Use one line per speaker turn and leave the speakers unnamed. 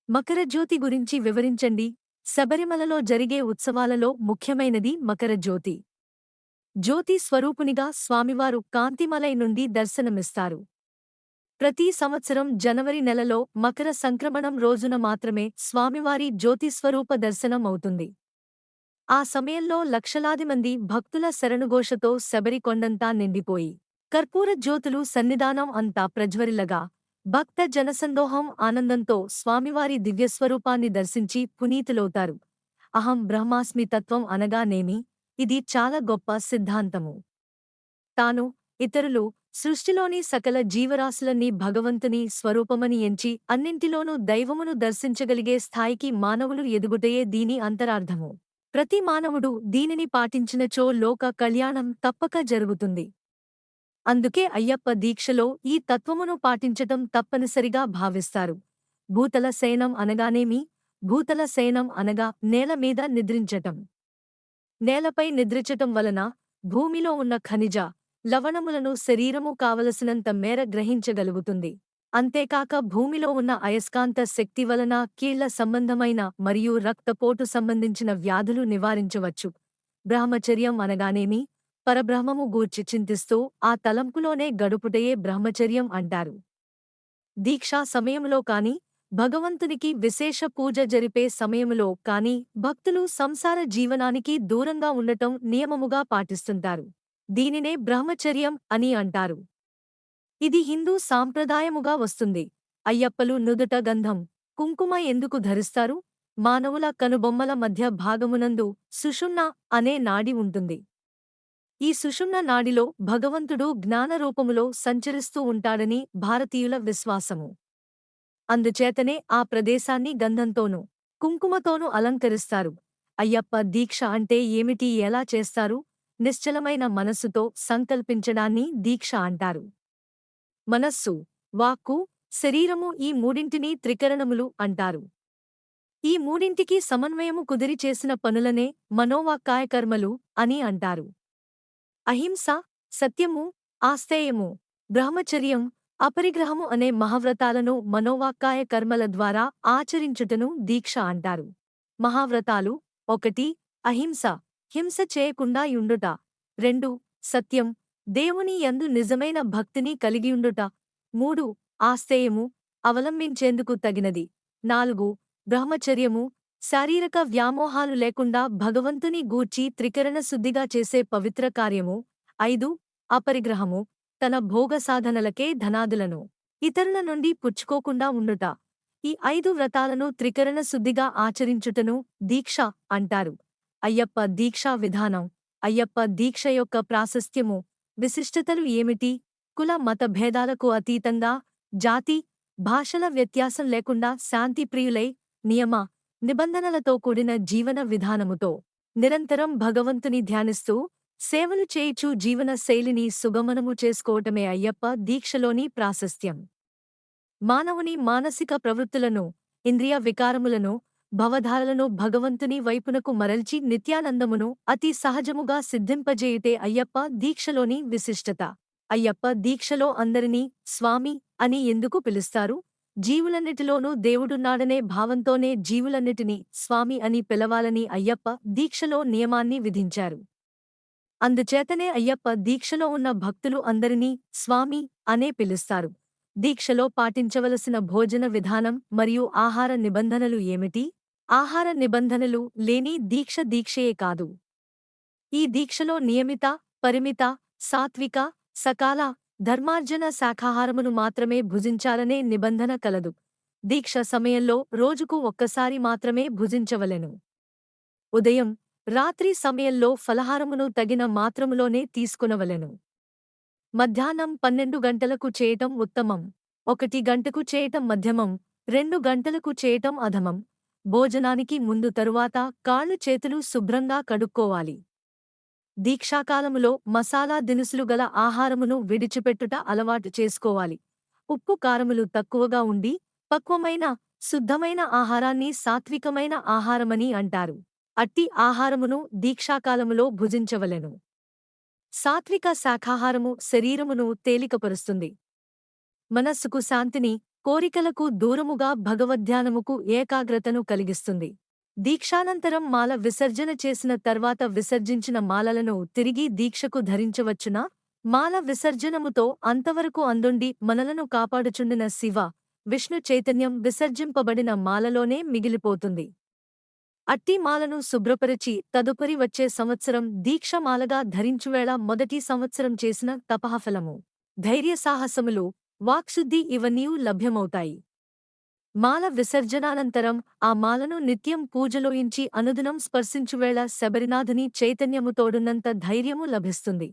మకరజ్యోతి గురించి వివరించండి. శబరిమలలో జరిగే ఉత్సవాలలో ముఖ్యమైనది మకరజ్యోతి. జ్యోతి స్వరూపునిగా స్వామివారు కాంతిమలై నుండి దర్శనమిస్తారు. ప్రతి సంవత్సరం జనవరి నెలలో మకర సంక్రమణం రోజున మాత్రమే స్వామివారి జ్యోతిస్వరూప దర్శనం అవుతుంది. ఆ సమయంలో లక్షలాది మంది భక్తుల శరణుఘోషతో శబరి కొండంతా నిండిపోయి కర్పూర జ్యోతులు సన్నిధానం అంతా ప్రజ్వరిల్లగా భక్త జనసందోహం ఆనందంతో స్వామివారి దివ్యస్వరూపాన్ని దర్శించి పునీతులవుతారు. అహం బ్రహ్మాస్మి తత్వం అనగానేమి? ఇది చాలా గొప్ప సిద్ధాంతము. తాను, ఇతరులు, సృష్టిలోని సకల జీవరాశులన్నీ భగవంతుని స్వరూపమని ఎంచి అన్నింటిలోనూ దైవమును దర్శించగలిగే స్థాయికి మానవులు ఎదుగుటయే దీని అంతరార్థము. ప్రతి మానవుడు దీనిని పాటించినచో లోక కళ్యాణం తప్పక జరుగుతుంది. అందుకే అయ్యప్ప దీక్షలో ఈ తత్వమును పాటించటం తప్పనిసరిగా భావిస్తారు. భూతల శయనం అనగానేమి? భూతల శయనం అనగా నేల మీద నిద్రించటం. నేలపై నిద్రించటం వలన భూమిలో ఉన్న ఖనిజ, లవణములను శరీరము కావలసినంత మేర గ్రహించగలుగుతుంది. అంతేకాక భూమిలో ఉన్న అయస్కాంత శక్తి వలన కీళ్ల సంబంధమైన మరియు రక్తపోటు సంబంధించిన వ్యాధులు నివారించవచ్చు. బ్రహ్మచర్యం అనగానేమి? పరబ్రహ్మము గూర్చి చింతిస్తూ ఆ తలంపులోనే గడుపుటయే బ్రహ్మచర్యం అంటారు. దీక్షా సమయములో కాని, భగవంతునికి విశేష పూజ జరిపే సమయములో కాని భక్తులు సంసార జీవనానికి దూరంగా ఉండటం నియమముగా పాటిస్తుంటారు. దీనినే బ్రహ్మచర్యం అని అంటారు. ఇది హిందూ సాంప్రదాయముగా వస్తుంది. అయ్యప్పలు నుదుట గంధం, కుంకుమ ఎందుకు ధరిస్తారు? మానవుల కనుబొమ్మల మధ్య భాగమునందు సుషుమ్న అనే నాడి ఉంటుంది. ఈ సుషుమ్న నాడిలో భగవంతుడు జ్ఞానరూపములో సంచరిస్తూ ఉంటాడని భారతీయుల విశ్వాసము. అందుచేతనే ఆ ప్రదేశాన్ని గంధంతోనూ, కుంకుమతోనూ అలంకరిస్తారు. అయ్యప్ప దీక్ష అంటే ఏమిటి? ఎలా చేస్తారు? నిశ్చలమైన మనస్సుతో సంకల్పించడాన్ని దీక్ష అంటారు. మనస్సు, వాక్కు, శరీరము ఈ మూడింటినీ త్రికరణములు అంటారు. ఈ మూడింటికి సమన్వయము కుదిరి చేసిన పనులనే మనోవాక్కాయకర్మలు అని అంటారు. అహింస, సత్యము, ఆస్తేయము, బ్రహ్మచర్యం, అపరిగ్రహము అనే మహావ్రతాలను మనోవాక్కాయ కర్మల ద్వారా ఆచరించుటను దీక్ష అంటారు. మహావ్రతాలు: 1. అహింస, హింస చేయకుండా యుండుట. 2. సత్యం, దేవుని యందు నిజమైన భక్తిని కలిగియుండుట. 3. ఆస్తేయము, అవలంబించేందుకు తగినది. 4. బ్రహ్మచర్యము, శారీరక వ్యామోహాలు లేకుండా భగవంతుని గూర్చి త్రికరణ శుద్ధిగా చేసే పవిత్ర కార్యము. 5. అపరిగ్రహము, తన భోగసాధనలకే ధనాదులను ఇతరుల నుండి పుచ్చుకోకుండా ఉండుట. ఈ 5 వ్రతాలను త్రికరణ శుద్ధిగా ఆచరించుటను దీక్ష అంటారు. అయ్యప్ప దీక్షా విధానం. అయ్యప్ప దీక్ష యొక్క ప్రాశస్త్యము, విశిష్టతలు ఏమిటి? కుల మత భేదాలకు అతీతంగా, జాతి, భాషల వ్యత్యాసం లేకుండా శాంతిప్రియులై, నియమ నిబంధనలతో కూడిన జీవన విధానముతో నిరంతరం భగవంతుని ధ్యానిస్తూ సేవలు చేయుచూ జీవన శైలిని సుగమనము చేసుకోవటమే అయ్యప్ప దీక్షలోని ప్రాశస్త్యం. మానవుని మానసిక ప్రవృత్తులను, ఇంద్రియ వికారములను, భవధారలను భగవంతుని వైపునకు మరల్చి నిత్యానందమును అతి సహజముగా సిద్ధింపజేయుటే అయ్యప్ప దీక్షలోని విశిష్టత. అయ్యప్ప దీక్షలో అందరినీ స్వామి అని ఎందుకు పిలుస్తారు? జీవులన్నిటిలోనూ దేవుడున్నాడనే భావంతోనే జీవులన్నిటినీ స్వామి అని పిలవాలని అయ్యప్ప దీక్షలో నియమాన్ని విధించారు. అందుచేతనే అయ్యప్ప దీక్షలో ఉన్న భక్తులు అందరినీ స్వామి అనే పిలుస్తారు. దీక్షలో పాటించవలసిన భోజన విధానం మరియు ఆహార నిబంధనలు ఏమిటి? ఆహార నిబంధనలు లేని దీక్ష దీక్షయే కాదు. ఈ దీక్షలో నియమిత, పరిమిత, సాత్విక, సకాల, ధర్మార్జన శాఖాహారమును మాత్రమే భుజించాలనే నిబంధన కలదు. దీక్ష సమయంలో రోజుకు ఒక్కసారి మాత్రమే భుజించవలెను. ఉదయం, రాత్రి సమయంలో ఫలహారమును తగిన మాత్రములోనే తీసుకునవలెను. మధ్యాహ్నం 12 గంటలకు చేయటం ఉత్తమం. 1 గంటకు చేయటం మధ్యమం. 2 గంటలకు చేయటం అధమం. భోజనానికి ముందు తరువాత కాళ్ళు చేతులు శుభ్రంగా కడుక్కోవాలి. దీక్షాకాలములో మసాలా దినుసులు గల ఆహారమును విడిచిపెట్టుట అలవాటు చేసుకోవాలి. ఉప్పు కారములు తక్కువగా ఉండి పక్వమైన, శుద్ధమైన ఆహారాన్ని సాత్వికమైన ఆహారమని అంటారు. అట్టి ఆహారమును దీక్షాకాలములో భుజించవలెను. సాత్విక శాఖాహారము శరీరమును తేలికపరుస్తుంది. మనస్సుకు శాంతిని, కోరికలకు దూరముగా భగవద్ధ్యానముకు ఏకాగ్రతను కలిగిస్తుంది. దీక్షానంతరం మాల విసర్జన చేసిన తర్వాత విసర్జించిన మాలలను తిరిగి దీక్షకు ధరించవచ్చునా? మాల విసర్జనముతో అంతవరకు అందుండి మనలను కాపాడుచుండిన శివ, విష్ణు చైతన్యం విసర్జింపబడిన మాలలోనే మిగిలిపోతుంది. అట్టి మాలను శుభ్రపరిచి తదుపరి వచ్చే సంవత్సరం దీక్షమాలగా ధరించువేళ మొదటి సంవత్సరం చేసిన తపఃఫలము, ధైర్యసాహసములు, వాక్శుద్ధి ఇవన్నీయూ లభ్యమవుతాయి. మాల విసర్జనానంతరం ఆ మాలను నిత్యం పూజలోయించి అనుదినం స్పర్శించువేళ శబరినాథుని చైతన్యము తోడున్నంత ధైర్యము లభిస్తుంది.